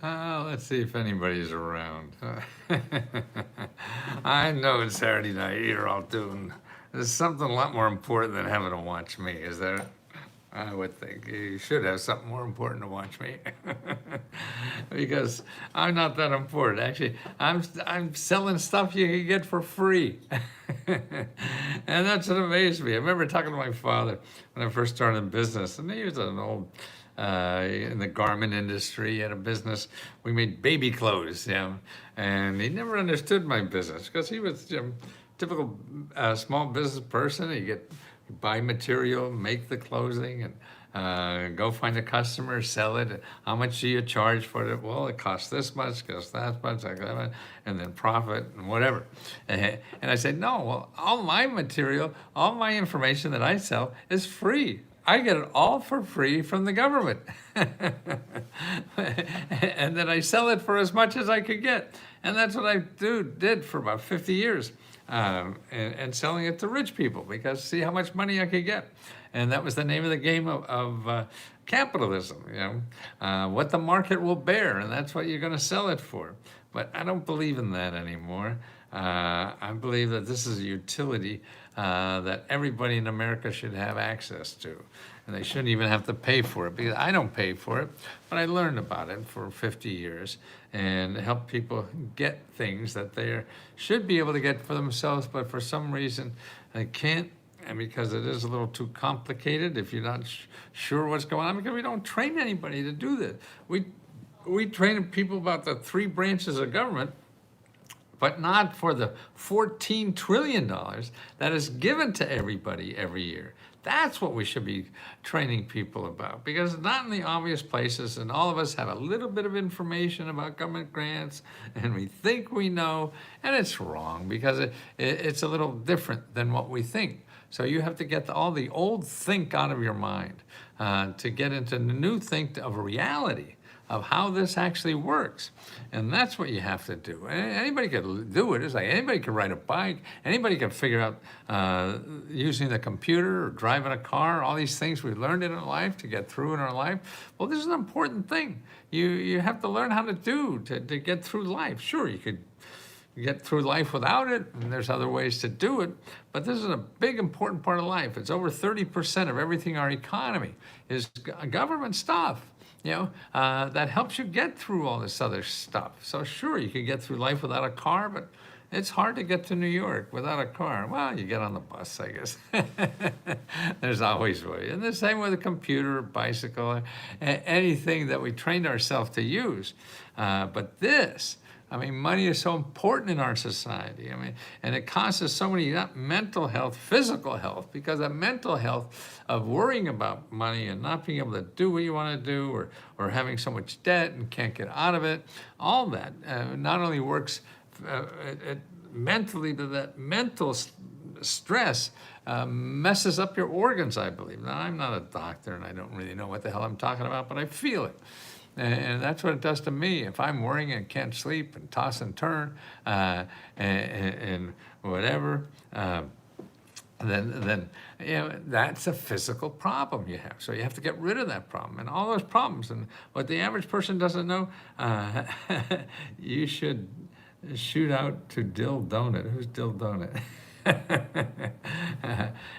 Let's see if anybody's around. I know it's Saturday night. You're all doing. There's something a lot more important than having to watch me, is there? I would think you should have something more important to watch me, because I'm not that important. Actually, I'm selling stuff you can get for free, and that's what amazed me. I remember talking to my father when I first started in business, and he was an old in the garment industry. He had a business. We made baby clothes, and he never understood my business because he was typical small business person. You buy material, make the clothing, and go find a customer, sell it. How much do you charge for it? Well, it costs this much, costs that much, like that, and then profit and whatever. And I said, no, well, all my material, all my information that I sell is free. I get it all for free from the government. And then I sell it for as much as I could get. And that's what I did for about 50 years. And selling it to rich people, because see how much money I could get. And that was the name of the game of capitalism, what the market will bear, and that's what you're going to sell it for. But I don't believe in that anymore. I believe that this is a utility that everybody in America should have access to. And they shouldn't even have to pay for it, because I don't pay for it, but I learned about it for 50 years and help people get things that they should be able to get for themselves, but for some reason they can't, and because it is a little too complicated if you're not sure what's going on, because we don't train anybody to do this. We train people about the 3 branches of government, but not for the $14 trillion that is given to everybody every year. That's what we should be training people about, because it's not in the obvious places, and all of us have a little bit of information about government grants, and we think we know, and it's wrong, because it's a little different than what we think. So you have to get all the old think out of your mind to get into the new think of reality, of how this actually works. And that's what you have to do. Anybody could do it. It's like anybody could ride a bike. Anybody could figure out using the computer or driving a car, all these things we learned in our life to get through in our life. Well, this is an important thing. You have to learn how to do to get through life. Sure, you could get through life without it, and there's other ways to do it, but this is a big, important part of life. It's over 30% of everything our economy is government stuff. That helps you get through all this other stuff. So sure, you can get through life without a car, but it's hard to get to New York without a car. Well, you get on the bus, I guess. There's always a way. And the same with a computer, a bicycle, anything that we trained ourselves to use. But this, money is so important in our society. And it costs us so many, not mental health, physical health, because that mental health of worrying about money and not being able to do what you want to do, or having so much debt and can't get out of it, all that not only works mentally, but that mental stress messes up your organs, I believe. Now, I'm not a doctor, and I don't really know what the hell I'm talking about, but I feel it. And that's what it does to me. If I'm worrying and can't sleep and toss and turn and whatever, then that's a physical problem you have. So you have to get rid of that problem and all those problems. And what the average person doesn't know, you should shoot out to Dill Donut. Who's Dill Donut?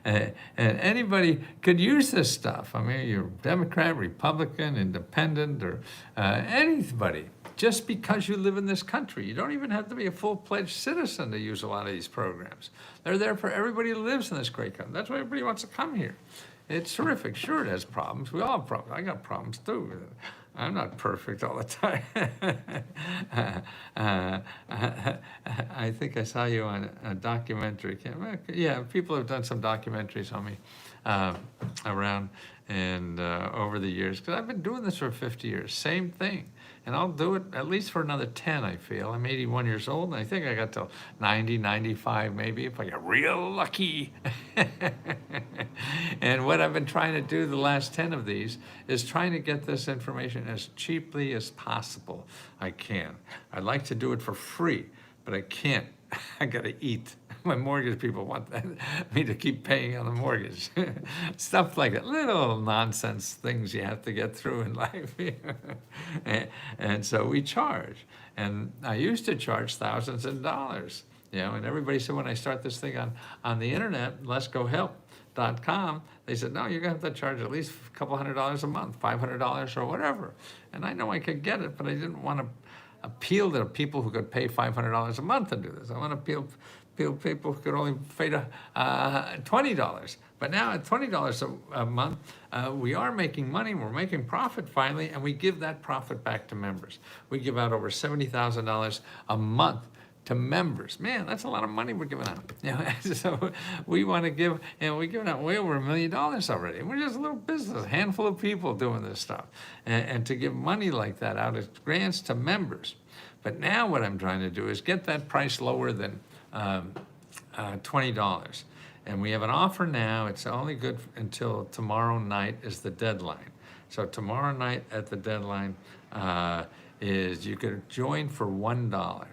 And anybody could use this stuff. You're Democrat, Republican, Independent, or anybody. Just because you live in this country, you don't even have to be a full-fledged citizen to use a lot of these programs. They're there for everybody who lives in this great country. That's why everybody wants to come here. It's terrific. Sure, it has problems. We all have problems. I got problems too. I'm not perfect all the time. I think I saw you on a documentary. Yeah, people have done some documentaries on me around and over the years, because I've been doing this for 50 years. Same thing. And I'll do it at least for another 10, I feel. I'm 81 years old, and I think I got till 90, 95 maybe, if I get real lucky. And what I've been trying to do the last 10 of these is trying to get this information as cheaply as possible I can. I'd like to do it for free, but I can't. I gotta eat. My mortgage people want me to keep paying on the mortgage. Stuff like that, little nonsense things you have to get through in life. and so we charge. And I used to charge thousands of dollars, and everybody said when I start this thing on the internet, Gov't.com, they said, no, you're gonna have to charge at least a couple $100 a month, $500 or whatever. And I know I could get it, but I didn't want to appeal to people who could pay $500 a month to do this. I want to appeal people who could only pay $20. But now at $20 a month, we are making money, we're making profit finally, and we give that profit back to members. We give out over $70,000 a month to members. Man, that's a lot of money we're giving out. So we want to give, we're giving out way over $1 million already. We're just a little business, a handful of people doing this stuff. And to give money like that out as grants to members. But now what I'm trying to do is get that price lower than $20. And we have an offer now. It's only good until tomorrow night is the deadline. So tomorrow night at the deadline is you could join for $1.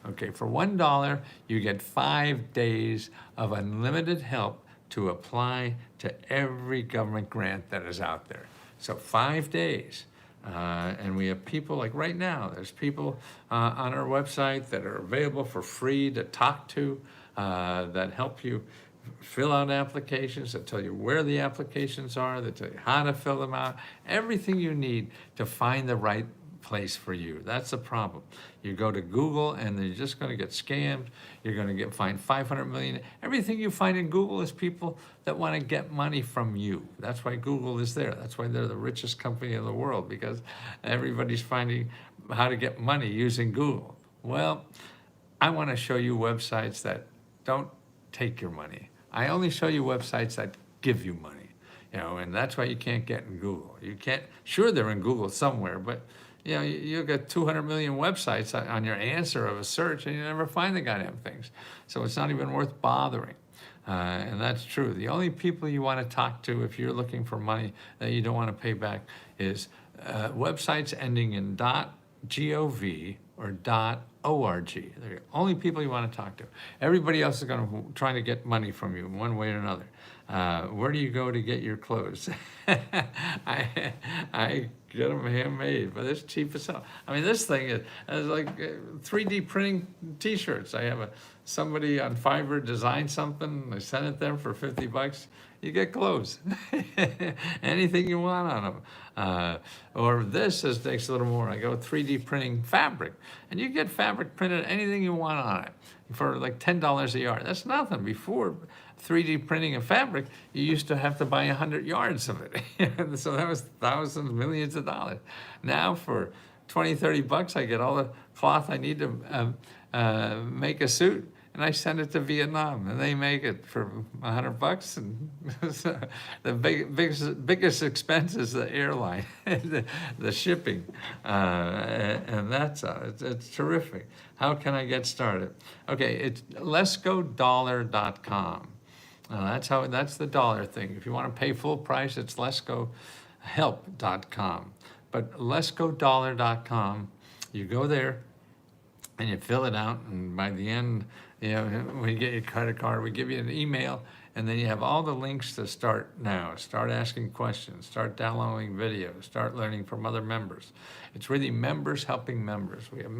Okay, for $1, you get 5 days of unlimited help to apply to every government grant that is out there. So 5 days. And we have people, like right now, there's people on our website that are available for free to talk to, that help you fill out applications, that tell you where the applications are, that tell you how to fill them out, everything you need to find the right place for you. That's the problem. You go to Google and you're just going to get scammed. You're going to find 500 million. Everything you find in Google is people that want to get money from you. That's why Google is there. That's why they're the richest company in the world, because everybody's finding how to get money using Google. Well, I want to show you websites that don't take your money. I only show you websites that give you money. And that's why you can't get in Google. You can't, sure they're in Google somewhere, but you get 200 million websites on your answer of a search and you never find the goddamn things. So it's not even worth bothering. And that's true. The only people you want to talk to if you're looking for money that you don't want to pay back is websites ending in .gov or .org. They're the only people you want to talk to. Everybody else is going to try to get money from you in one way or another. Where do you go to get your clothes? I get them handmade, but it's cheap as hell. I mean, this thing is like 3D printing T-shirts. I have somebody on Fiverr design something. I send it them for $50. You get clothes. Anything you want on them. Or this takes a little more. I go 3D printing fabric, and you get fabric printed anything you want on it for like $10 a yard. That's nothing. Before 3D printing of fabric, you used to have to buy 100 yards of it. So that was thousands, millions of dollars. Now for 20, 30 bucks, I get all the cloth I need to make a suit, and I send it to Vietnam, and they make it for 100 bucks. And the biggest expense is the airline, the shipping, and that's it's terrific. How can I get started? Okay, it's letsgodollar.com. That's the dollar thing. If you want to pay full price, it's letsgohelp.com. But letsgodollar.com, you go there and you fill it out, and by the end, when you get your credit card, we give you an email, and then you have all the links to start now. Start asking questions, start downloading videos, start learning from other members. It's really members helping members. We have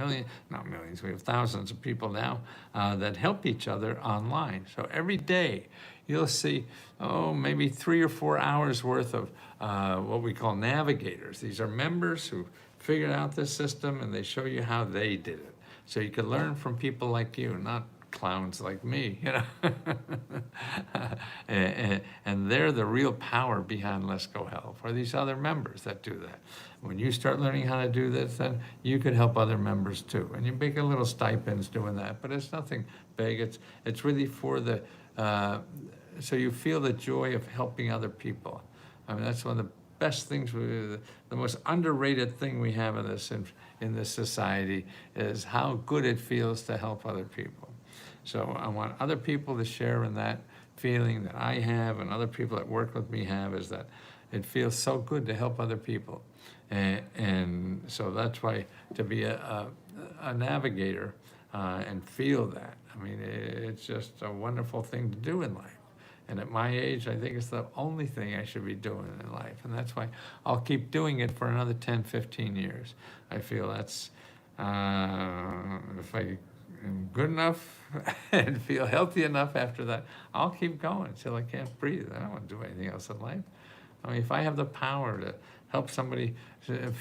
not millions, we have thousands of people now that help each other online. So every day you'll see, maybe 3 or 4 hours worth of what we call navigators. These are members who figured out this system, and they show you how they did it. So you can learn from people like you, not clowns like me, and they're the real power behind Let's Go Help, or these other members that do that. When you start learning how to do this, then you could help other members too. And you make a little stipends doing that, but it's nothing big. It's really for the, so you feel the joy of helping other people. I mean, that's one of the best things, the most underrated thing we have in this society is how good it feels to help other people. So I want other people to share in that feeling that I have, and other people that work with me have, is that it feels so good to help other people. And so that's why to be a navigator and feel that, I mean, it's just a wonderful thing to do in life. And at my age, I think it's the only thing I should be doing in life. And that's why I'll keep doing it for another 10, 15 years. I feel that's, if I am good enough and feel healthy enough after that, I'll keep going until I can't breathe. I don't want to do anything else in life. I mean, if I have the power to help somebody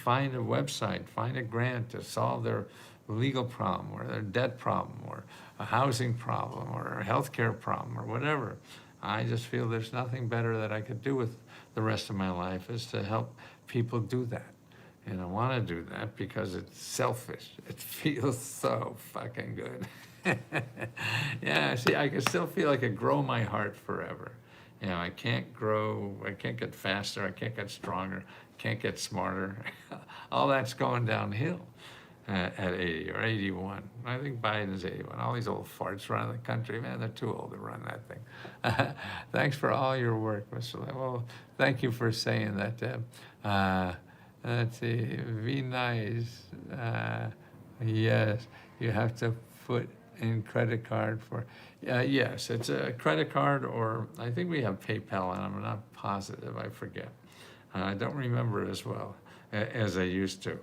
find a website, find a grant to solve their legal problem or their debt problem or a housing problem or a healthcare problem or whatever, I just feel there's nothing better that I could do with the rest of my life is to help people do that. And I want to do that because it's selfish. It feels so fucking good. Yeah, see, I can still feel I could grow my heart forever. You know, I can't grow, I can't get faster, I can't get stronger, can't get smarter. All that's going downhill at 80 or 81. I think Biden's 81. All these old farts running the country, man, they're too old to run that thing. Thanks for all your work, Mr. Lam. Well, thank you for saying that, Deb. Let's see, be nice. Yes, you have to put in credit card for, yes, it's a credit card or I think we have PayPal and I'm not positive, I forget. I don't remember as well as I used to,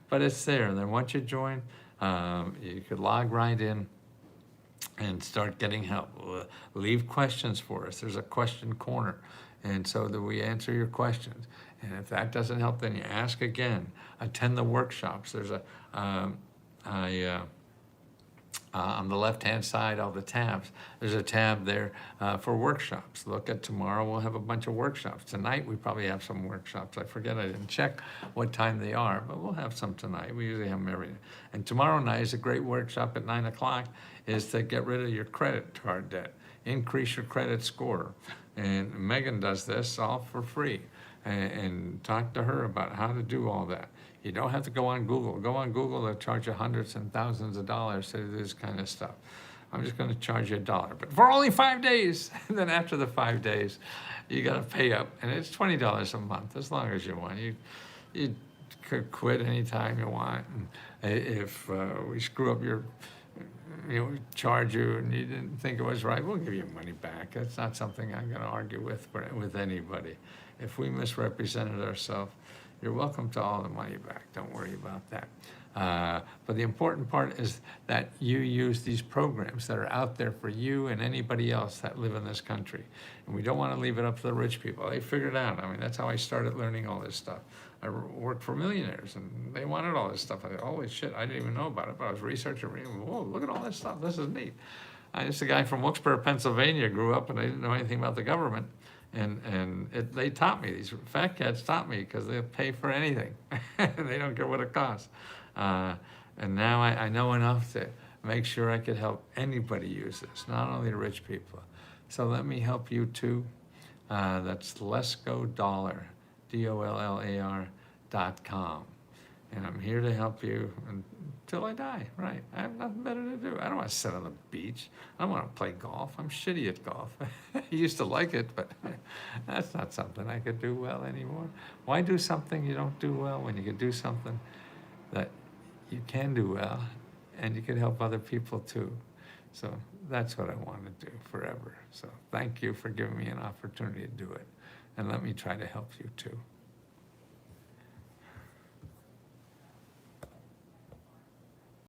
but it's there. And then once you join, you could log right in and start getting help. Leave questions for us. There's a question corner. And so that we answer your questions. And if that doesn't help, then you ask again. Attend the workshops. There's on the left-hand side, all the tabs, there's a tab there for workshops. Look at tomorrow, we'll have a bunch of workshops. Tonight, we probably have some workshops. I forget, I didn't check what time they are, but we'll have some tonight. We usually have them every night. And tomorrow night is a great workshop at 9 o'clock, is to get rid of your credit card debt, increase your credit score. And Megan does this all for free. And talk to her about how to do all that. You don't have to go on Google. Go on Google, they'll charge you hundreds and thousands of dollars to do this kind of stuff. I'm just going to charge you $1, but for only 5 days. And then after the 5 days, you got to pay up, and it's $20 a month as long as you want. You could quit anytime you want. And if we screw up your, charge you and you didn't think it was right, we'll give you money back. That's not something I'm going to argue with anybody. If we misrepresented ourselves, you're welcome to all the money back. Don't worry about that. But the important part is that you use these programs that are out there for you and anybody else that live in this country. And we don't want to leave it up to the rich people. They figured it out. I mean, that's how I started learning all this stuff. I worked for millionaires, and they wanted all this stuff. I thought, holy shit, I didn't even know about it, but I was researching, whoa, look at all this stuff. This is neat. I just a guy from Wilkes-Barre, Pennsylvania, grew up, and I didn't know anything about the government. And they taught me, these fat cats taught me, because they'll pay for anything. They don't care what it costs. And now I know enough to make sure I could help anybody use this, not only the rich people. So let me help you too. That's LesGoDollar, DOLLAR.com. And I'm here to help you until I die, right? I have nothing better to do. I don't want to sit on the beach. I don't want to play golf. I'm shitty at golf. I used to like it, but that's not something I could do well anymore. Why do something you don't do well when you could do something that you can do well and you can help other people too? So that's what I want to do forever. So thank you for giving me an opportunity to do it. And let me try to help you too.